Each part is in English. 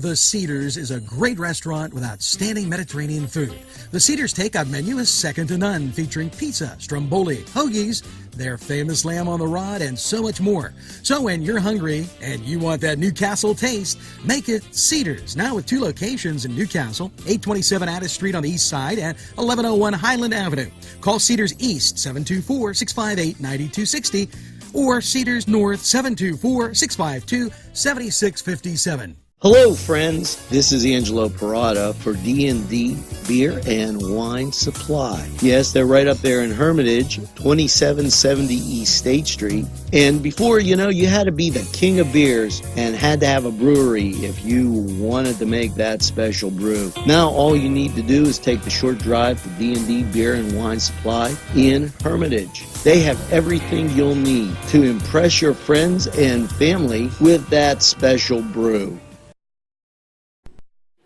The Cedars is a great restaurant with outstanding Mediterranean food. The Cedars takeout menu is second to none, featuring pizza, stromboli, hoagies, their famous lamb on the rod, and so much more. So when you're hungry and you want that Newcastle taste, make it Cedars. Now with 2 locations in Newcastle, 827 Addis Street on the east side and 1101 Highland Avenue. Call Cedars East 724-658-9260 or Cedars North 724-652-7657. Hello, friends. This is Angelo Parada for D&D Beer and Wine Supply. Yes, they're right up there in Hermitage, 2770 East State Street. And before, you had to be the king of beers and had to have a brewery if you wanted to make that special brew. Now, all you need to do is take the short drive to D&D Beer and Wine Supply in Hermitage. They have everything you'll need to impress your friends and family with that special brew.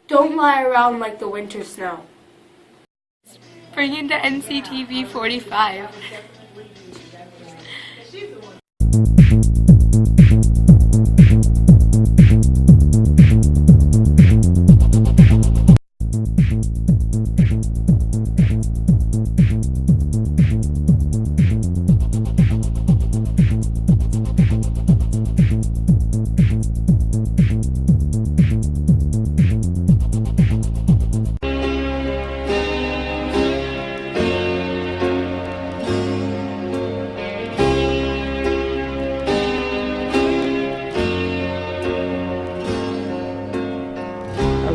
Don't lie around like the winter snow. Bring in the NCTV45.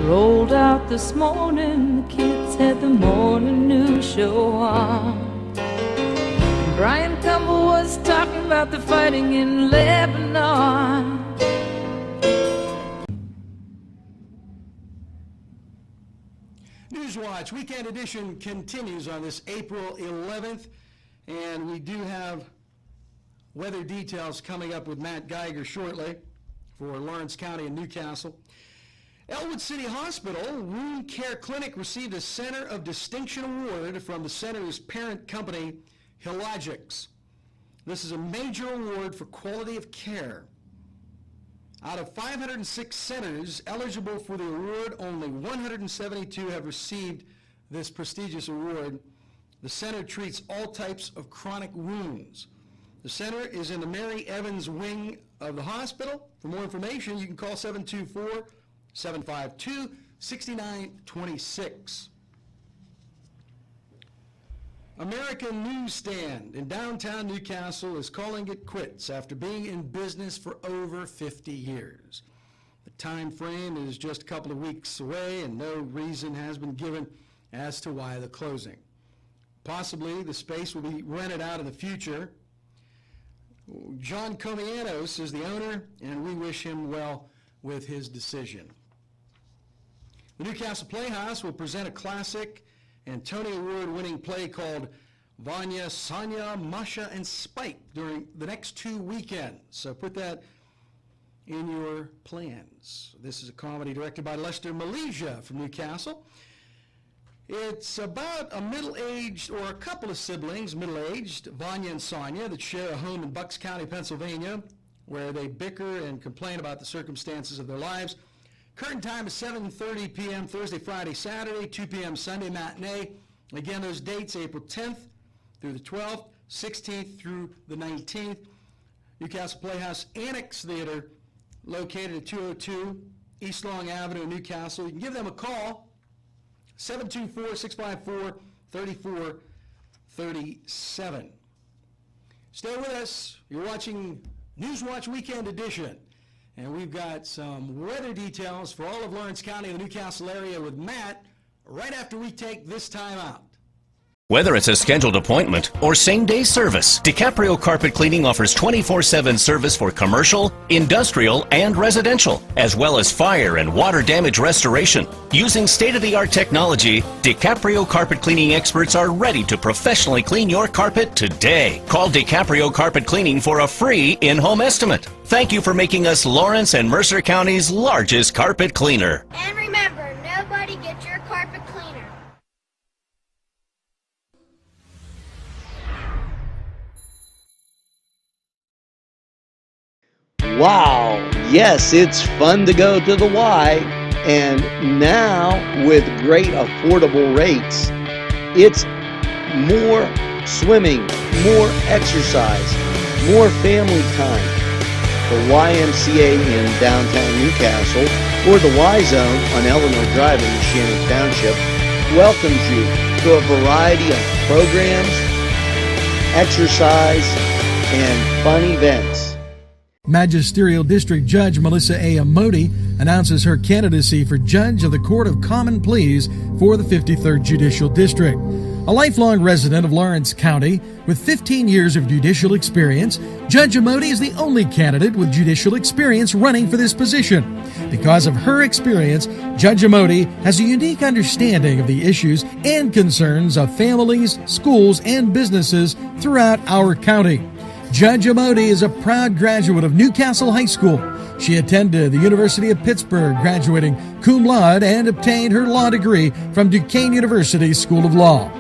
Rolled out this morning, the kids had the morning news show on. And Brian Campbell was talking about the fighting in Lebanon. NewsWatch Weekend Edition continues on this April 11th, and we do have weather details coming up with Matt Geiger shortly for Lawrence County and Newcastle. Elwood City Hospital Wound Care Clinic received a Center of Distinction Award from the center's parent company, Hillogix. This is a major award for quality of care. Out of 506 centers eligible for the award, only 172 have received this prestigious award. The center treats all types of chronic wounds. The center is in the Mary Evans wing of the hospital. For more information, you can call 724-752-6926. American Newsstand in downtown Newcastle is calling it quits after being in business for over 50 years. The time frame is just a couple of weeks away and no reason has been given as to why the closing. Possibly the space will be rented out in the future. John Comianos is the owner, and we wish him well with his decision. The Newcastle Playhouse will present a classic and Tony Award-winning play called Vanya, Sonia, Masha, and Spike during the next 2 weekends. So put that in your plans. This is a comedy directed by Lester Malaysia from Newcastle. It's about a middle-aged, or a couple of siblings, middle-aged, Vanya and Sonia, that share a home in Bucks County, Pennsylvania, where they bicker and complain about the circumstances of their lives. Curtain time is 7:30 p.m. Thursday, Friday, Saturday, 2 p.m. Sunday matinee. Again, those dates, April 10th through the 12th, 16th through the 19th. Newcastle Playhouse Annex Theater, located at 202 East Long Avenue in Newcastle. You can give them a call, 724-654-3437. Stay with us. You're watching NewsWatch Weekend Edition. And we've got some weather details for all of Lawrence County and the Newcastle area with Matt right after we take this time out. Whether it's a scheduled appointment or same-day service, DiCaprio Carpet Cleaning offers 24/7 service for commercial, industrial, and residential, as well as fire and water damage restoration. Using state-of-the-art technology, DiCaprio Carpet Cleaning experts are ready to professionally clean your carpet today. Call DiCaprio Carpet Cleaning for a free in-home estimate. Thank you for making us Lawrence and Mercer County's largest carpet cleaner. And remember, nobody gets your carpet cleaner. Wow, yes, it's fun to go to the Y. And now, with great affordable rates, it's more swimming, more exercise, more family time. The YMCA in downtown Newcastle, or the Y Zone on Eleanor Drive in Shannon Township, welcomes you to a variety of programs, exercise, and fun events. Magisterial District Judge Melissa A. Amoti announces her candidacy for Judge of the Court of Common Pleas for the 53rd Judicial District. A lifelong resident of Lawrence County with 15 years of judicial experience, Judge Amoti is the only candidate with judicial experience running for this position. Because of her experience, Judge Amoti has a unique understanding of the issues and concerns of families, schools, and businesses throughout our county. Judge Amoti is a proud graduate of Newcastle High School. She attended the University of Pittsburgh, graduating cum laude, and obtained her law degree from Duquesne University School of Law.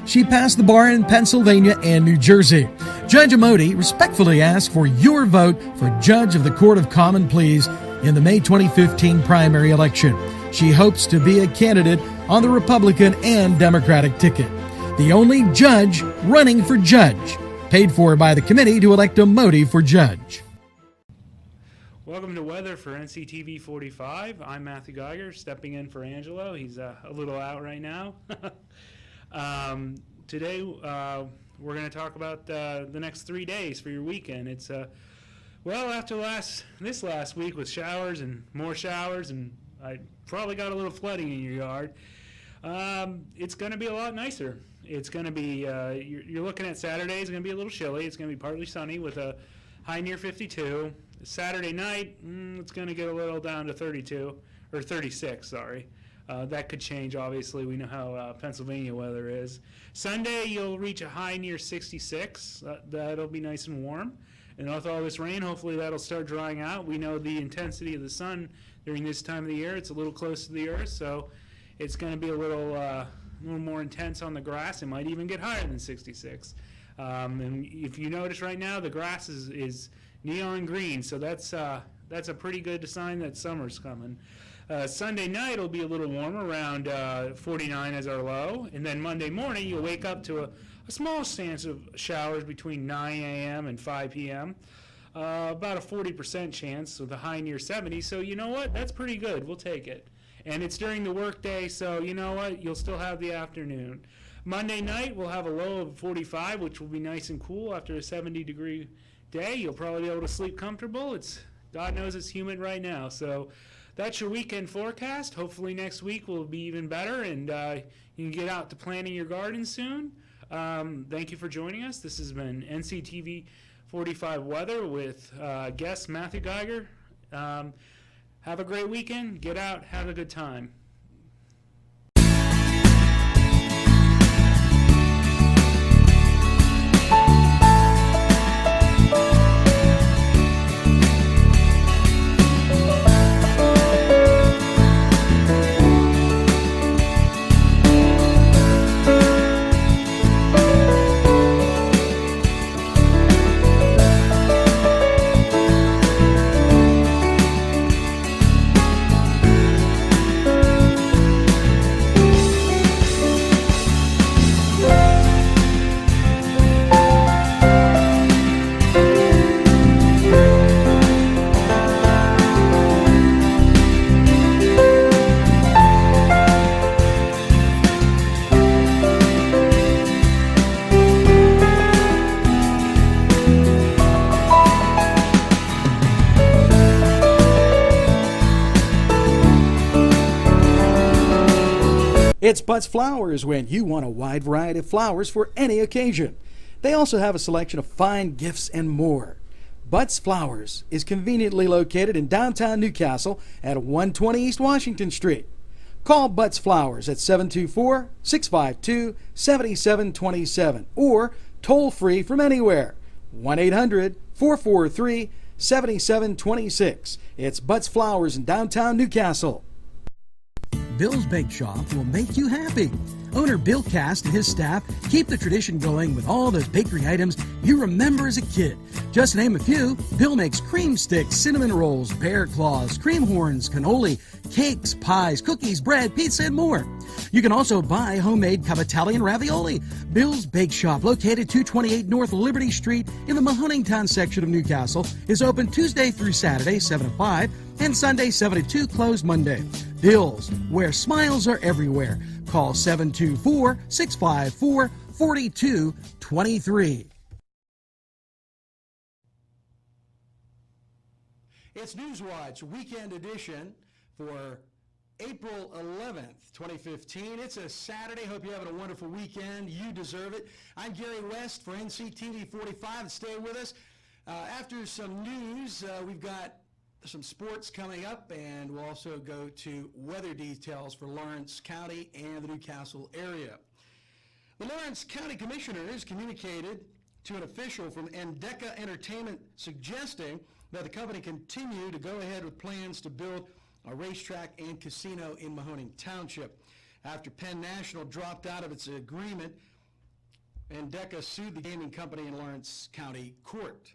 She passed the bar in Pennsylvania and New Jersey. Judge Amoti respectfully asks for your vote for Judge of the Court of Common Pleas in the May 2015 primary election. She hopes to be a candidate on the Republican and Democratic ticket. The only judge running for judge. Paid for by the committee to elect Amoti for judge. Welcome to Weather for NCTV 45. I'm Matthew Geiger, stepping in for Angelo. He's a little out right now. Today, we're going to talk about the next 3 days for your weekend. It's well, after this last week with showers and more showers, and I probably got a little flooding in your yard. It's going to be a lot nicer. It's going to be, you're looking at Saturday, it's going to be a little chilly. It's going to be partly sunny with a high near 52. Saturday night, it's going to get a little down to 32, or 36, sorry. That could change, obviously. We know how Pennsylvania weather is. Sunday, you'll reach a high near 66. That'll be nice and warm. And with all this rain, hopefully that'll start drying out. We know the intensity of the sun during this time of the year. It's a little close to the earth, so it's going to be a little more intense on the grass. It might even get higher than 66. And if you notice right now, the grass is neon green, so that's a pretty good sign that summer's coming. Sunday night will be a little warmer, around 49 as our low, and then Monday morning you'll wake up to a small chance of showers between 9 a.m. and 5 p.m. About a 40% chance with a high near 70, so you know what? That's pretty good. We'll take it. And it's during the workday, so you know what? You'll still have the afternoon. Monday night we'll have a low of 45, which will be nice and cool after a 70-degree day. You'll probably be able to sleep comfortable. God knows it's humid right now, so that's your weekend forecast. Hopefully next week will be even better, and you can get out to planting your garden soon. Thank you for joining us. This has been NCTV 45 Weather with guest Matthew Geiger. Have a great weekend. Get out. Have a good time. It's Butts Flowers when you want a wide variety of flowers for any occasion. They also have a selection of fine gifts and more. Butts Flowers is conveniently located in downtown Newcastle at 120 East Washington Street. Call Butts Flowers at 724-652-7727 or toll free from anywhere, 1-800-443-7726. It's Butts Flowers in downtown Newcastle. Bill's Bake Shop will make you happy. Owner Bill Cast and his staff keep the tradition going with all those bakery items you remember as a kid. Just to name a few, Bill makes cream sticks, cinnamon rolls, bear claws, cream horns, cannoli, cakes, pies, cookies, bread, pizza, and more. You can also buy homemade cavatelli and ravioli. Bill's Bake Shop, located 228 North Liberty Street in the Mahoningtown section of Newcastle, is open Tuesday through Saturday, 7 to 5, and Sunday, 7 to 2, closed Monday. Bill's, where smiles are everywhere. Call 724-654-4223. It's NewsWatch Weekend Edition for April 11th, 2015. It's a Saturday. Hope you're having a wonderful weekend. You deserve it. I'm Gary West for NCTV45. Stay with us. After some news, we've got some sports coming up, and we'll also go to weather details for Lawrence County and the Newcastle area. The Lawrence County Commissioners communicated to an official from Endeca Entertainment suggesting that the company continue to go ahead with plans to build a racetrack and casino in Mahoning Township. After Penn National dropped out of its agreement, Endeca sued the gaming company in Lawrence County Court.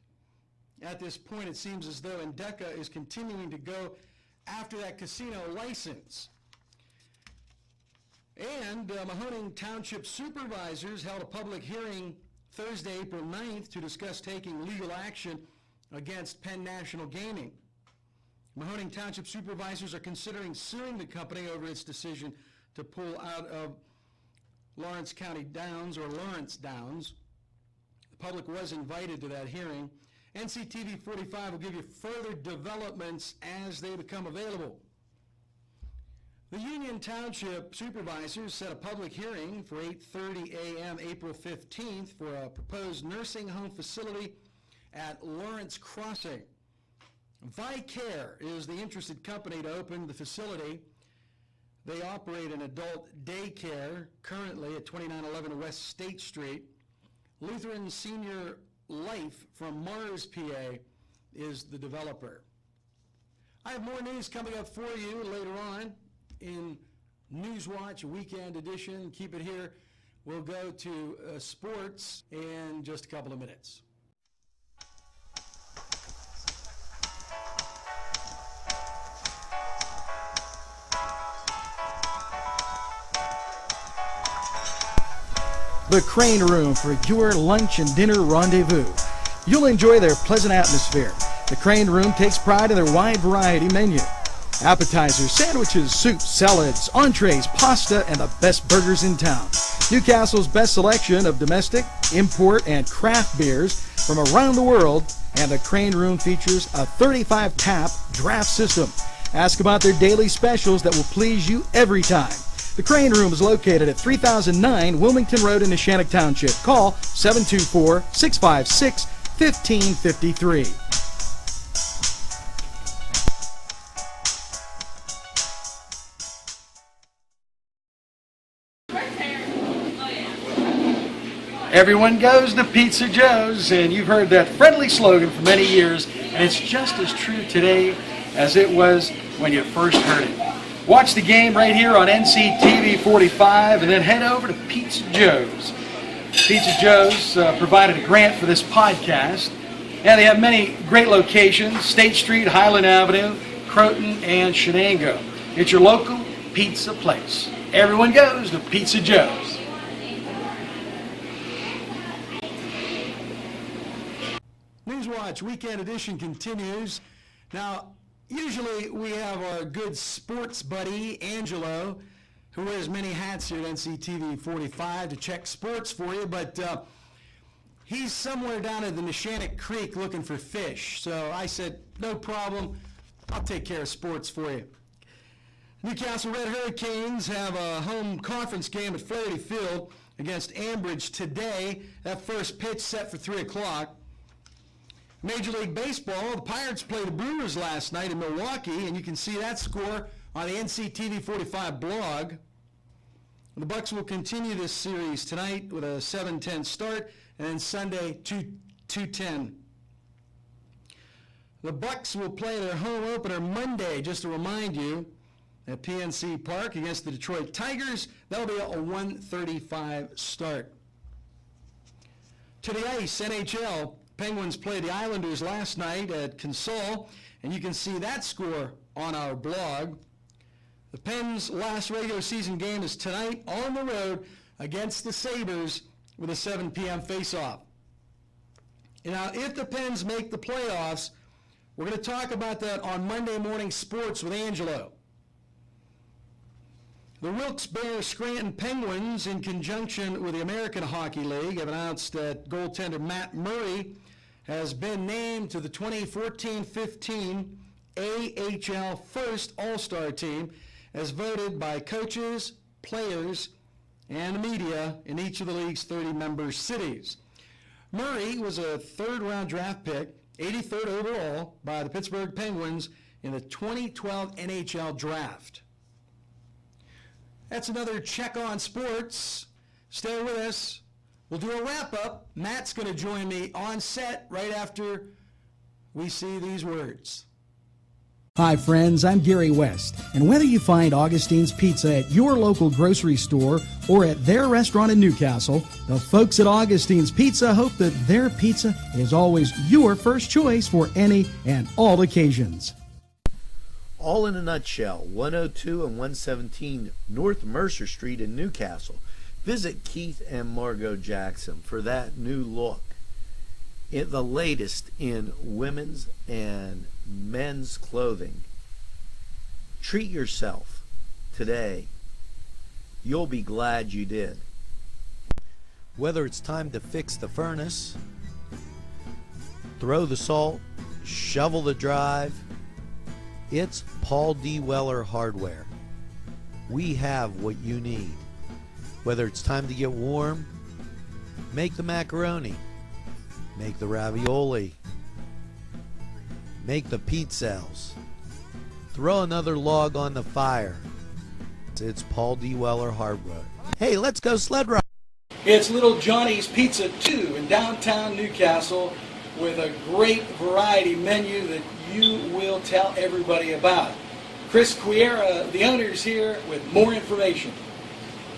At this point, it seems as though Endeca is continuing to go after that casino license. And Mahoning Township supervisors held a public hearing Thursday, April 9th, to discuss taking legal action against Penn National Gaming. Mahoning Township supervisors are considering suing the company over its decision to pull out of Lawrence County Downs, or Lawrence Downs. The public was invited to that hearing. NCTV45 will give you further developments as they become available. The Union Township supervisors set a public hearing for 8:30 a.m. April 15th for a proposed nursing home facility at Lawrence Crossing. ViCare is the interested company to open the facility. They operate an adult daycare currently at 2911 West State Street. Lutheran Senior Life from Mars, PA is the developer. I have more news coming up for you later on in NewsWatch Weekend Edition. Keep it here. We'll go to sports in just a couple of minutes. The Crane Room for your lunch and dinner rendezvous. You'll enjoy their pleasant atmosphere. The Crane Room takes pride in their wide variety menu. Appetizers, sandwiches, soups, salads, entrees, pasta, and the best burgers in town. Newcastle's best selection of domestic, import, and craft beers from around the world, and the Crane Room features a 35-tap draft system. Ask about their daily specials that will please you every time. The Crane Room is located at 3009 Wilmington Road in Neshannock Township. Call 724-656-1553. Everyone goes to Pizza Joe's, and you've heard that friendly slogan for many years, and it's just as true today as it was when you first heard it. Watch the game right here on NCTV45 and then head over to Pizza Joe's. Pizza Joe's provided a grant for this podcast, and they have many great locations: State Street, Highland Avenue, Croton, and Shenango. It's your local pizza place. Everyone goes to Pizza Joe's. NewsWatch Weekend Edition continues. Now, usually we have our good sports buddy, Angelo, who wears many hats here at NCTV45 to check sports for you, but he's somewhere down at the Neshannock Creek looking for fish. So I said, no problem, I'll take care of sports for you. Newcastle Red Hurricanes have a home conference game at Flaherty Field against Ambridge today. That first pitch set for 3 o'clock. Major League Baseball, the Pirates played the Brewers last night in Milwaukee, and you can see that score on the NCTV45 blog. The Bucks will continue this series tonight with a 7:10 start, and then Sunday 2:10. The Bucks will play their home opener Monday, just to remind you, at PNC Park against the Detroit Tigers. That'll be a 1:35 start. To the ice, NHL. Penguins played the Islanders last night at Consol, and you can see that score on our blog. The Pens' last regular season game is tonight on the road against the Sabres with a 7 p.m. face-off. Now, if the Pens make the playoffs, we're going to talk about that on Monday Morning Sports with Angelo. The Wilkes-Barre Scranton Penguins, in conjunction with the American Hockey League, have announced that goaltender Matt Murray has been named to the 2014-15 AHL First All-Star Team as voted by coaches, players, and the media in each of the league's 30-member cities. Murray was a third-round draft pick, 83rd overall, by the Pittsburgh Penguins in the 2012 NHL Draft. That's another check on sports. Stay with us. We'll do a wrap-up. Matt's going to join me on set right after we see these words. Hi friends, I'm Gary West, and whether you find Augustine's Pizza at your local grocery store or at their restaurant in Newcastle, the folks at Augustine's Pizza hope that their pizza is always your first choice for any and all occasions. All in a nutshell, 102 and 117 North Mercer Street in Newcastle. Visit Keith and Margot Jackson for that new look. The latest in women's and men's clothing. Treat yourself today. You'll be glad you did. Whether it's time to fix the furnace, throw the salt, shovel the drive, it's Paul D. Weller Hardware. We have what you need. Whether it's time to get warm, make the macaroni, make the ravioli, make the pizzelles, throw another log on the fire. It's Paul D. Weller Hardware. Hey, let's go sled ride. It's Little Johnny's Pizza 2 in downtown Newcastle with a great variety menu that you will tell everybody about. Chris Quiera, the owner, is here with more information.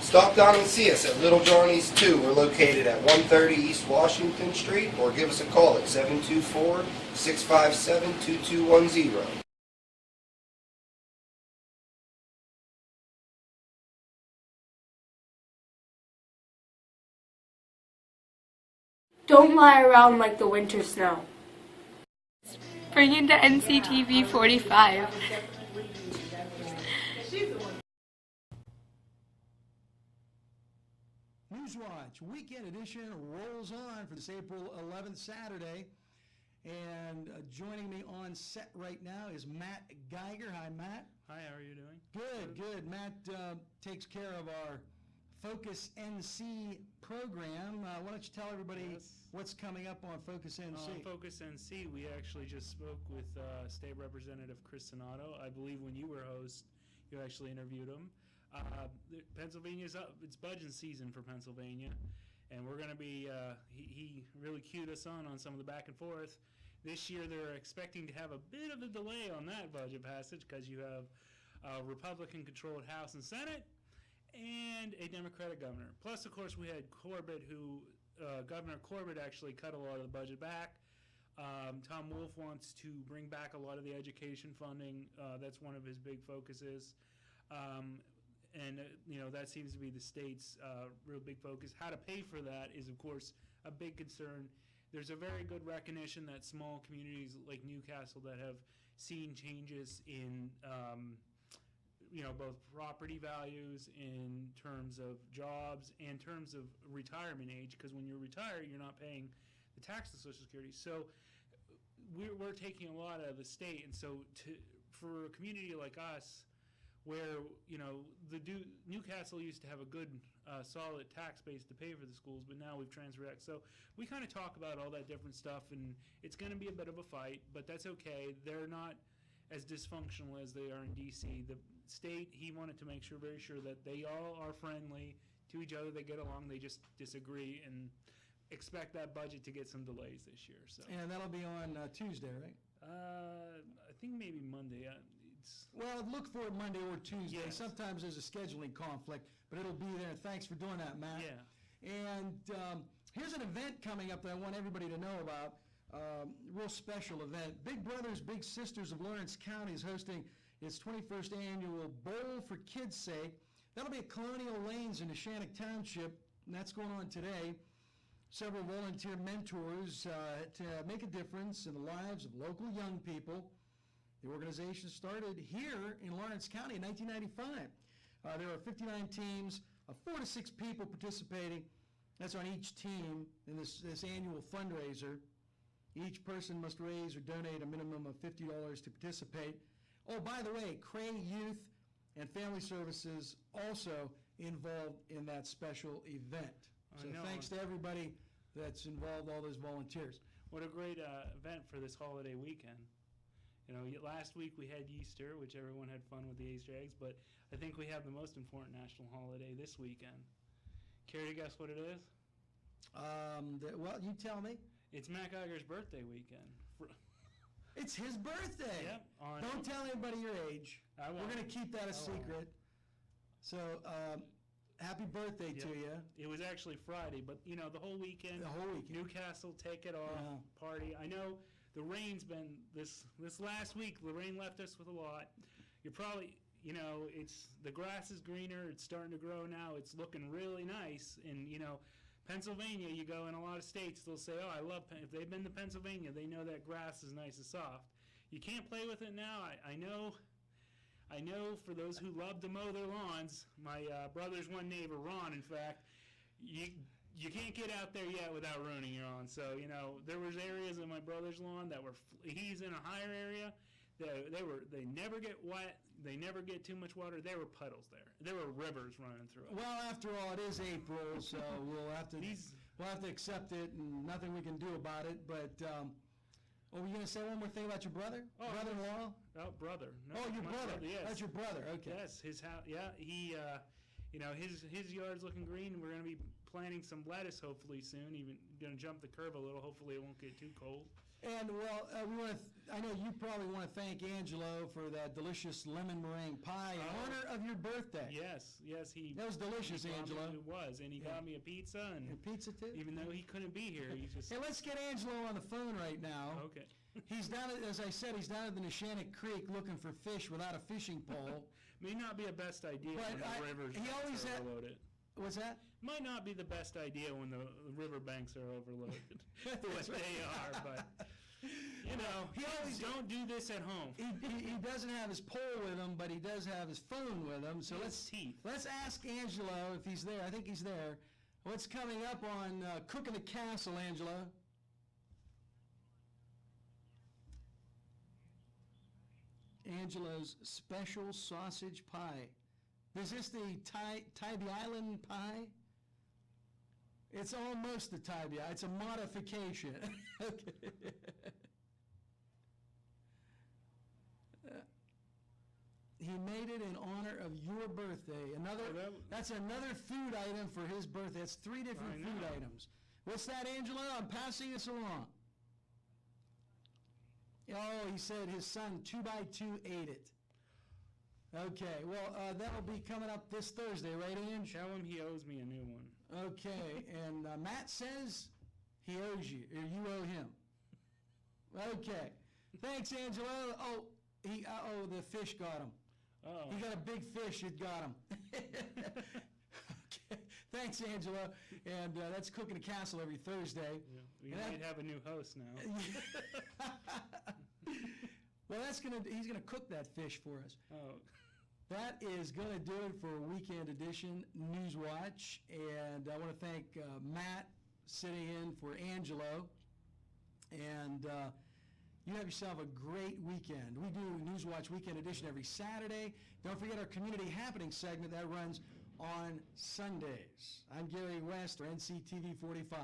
Stop down and see us at Little Johnny's 2. We're located at 130 East Washington Street, or give us a call at 724-657-2210. Don't lie around like the winter snow. Bring in the NCTV45. NewsWatch Weekend Edition rolls on for this April 11th Saturday. And joining me on set right now is Matt Geiger. Hi, Matt. Hi, how are you doing? Good. Matt takes care of our Focus NC program. Why don't you tell everybody what's coming up on Focus NC? On Focus NC, we actually just spoke with State Representative Chris Sonato. I believe when you were host, you actually interviewed him. Pennsylvania's up. It's budget season for Pennsylvania, and we're going to be, he really cued us on some of the back and forth. This year they're expecting to have a bit of a delay on that budget passage because you have a Republican-controlled House and Senate and a Democratic governor. Plus, of course, we had Corbett, Governor Corbett actually cut a lot of the budget back. Tom Wolf wants to bring back a lot of the education funding. That's one of his big focuses. That seems to be the state's real big focus. How to pay for that is, of course, a big concern. There's a very good recognition that small communities like Newcastle that have seen changes in both property values, in terms of jobs, and in terms of retirement age, because when you retire, you're not paying the tax to Social Security. So we're taking a lot out of the state, and so for a community like us, where Newcastle used to have a good solid tax base to pay for the schools, but now we've transferred that. So we kind of talk about all that different stuff, and it's going to be a bit of a fight, but that's okay. They're not as dysfunctional as they are in D.C. The state, he wanted to make very sure that they all are friendly to each other, they get along, they just disagree, and expect that budget to get some delays this year. So. And that'll be on Tuesday, right? I think maybe Monday. Well, look for it Monday or Tuesday. Yes. Sometimes there's a scheduling conflict, but it'll be there. Thanks for doing that, Matt. Yeah. And here's an event coming up that I want everybody to know about. Real special event. Big Brothers Big Sisters of Lawrence County is hosting its 21st annual Bowl for Kids' Sake. That'll be at Colonial Lanes in Neshannock Township, and that's going on today. Several volunteer mentors to make a difference in the lives of local young people. The organization started here in Lawrence County in 1995. There are 59 teams of 4 to 6 people participating. That's on each team in this annual fundraiser. Each person must raise or donate a minimum of $50 to participate. Oh, by the way, Cray Youth and Family Services also involved in that special event. So thanks to everybody that's involved, all those volunteers. What a great event for this holiday weekend. You know, last week we had Easter, which everyone had fun with the Easter eggs, but I think we have the most important national holiday this weekend. Care to guess what it is? Well, you tell me. It's Matt Geiger's birthday weekend. It's his birthday. Yep. Don't tell anybody your age. I won't. We're going to keep that a secret. So, happy birthday to you. It was actually Friday, but, you know, the whole weekend. The whole weekend. Newcastle, take it off, party. I know the rain's been, this last week, the rain left us with a lot. You're probably, you know, the grass is greener, it's starting to grow now, it's looking really nice, and, you know, Pennsylvania, you go in a lot of states, they'll say, oh, I love, if they've been to Pennsylvania, they know that grass is nice and soft. You can't play with it now. I know for those who love to mow their lawns, my brother's one neighbor, Ron, in fact, you can't get out there yet without ruining your lawn. So, you know, there was areas in my brother's lawn that were, he's in a higher area, they never get wet, they never get too much water. There were puddles there. There were rivers running through it. Well, after all, it is April, so we'll have to accept it, and nothing we can do about it. But were you going to say one more thing about your brother, brother-in-law? Oh, brother. No, oh, your brother. Yes. That's your brother. Okay. Yes, his house. Yeah, he. You know, his yard's looking green. We're going to be planting some lettuce hopefully soon. Even going to jump the curve a little. Hopefully, it won't get too cold. And, well, I know you probably want to thank Angelo for that delicious lemon meringue pie in honor of your birthday. Yes. That was delicious, Angelo. It was, and he got me a pizza. And a pizza, too? Even though he couldn't be here, he just... Hey, let's get Angelo on the phone right now. Okay. He's down at, as I said, he's down at the Neshannock Creek looking for fish without a fishing pole. May not be a best idea when the rivers are overloaded. What's that? Might not be the best idea when the riverbanks are overloaded the way they are, but you know, he always don't do this at home. He doesn't have his pole with him, but he does have his phone with him. So let's ask Angelo if he's there. I think he's there. What's coming up on Cooking the Castle, Angelo? Angelo's special sausage pie. Is this the Tybee Island pie? It's almost the Tybee. It's a modification. Okay. He made it in honor of your birthday. That's another food item for his birthday. That's 3 different food items. What's that, Angelo? I'm passing this along. Oh, he said his son 2x2 ate it. Okay, well, that'll be coming up this Thursday, right, Ange? Tell him he owes me a new one. Okay, and Matt says he owes you, or you owe him. Okay, thanks, Angelo. Oh, the fish got him. Oh. He got a big fish, it got him. Okay, thanks, Angelo. And that's Cooking the Castle every Thursday. Yeah, we might have a new host now. Well, he's gonna cook that fish for us. Oh. That is gonna do it for Weekend Edition NewsWatch, and I want to thank Matt sitting in for Angelo, and you have yourself a great weekend. We do NewsWatch Weekend Edition every Saturday. Don't forget our Community Happening segment that runs on Sundays. I'm Gary West, or NCTV45.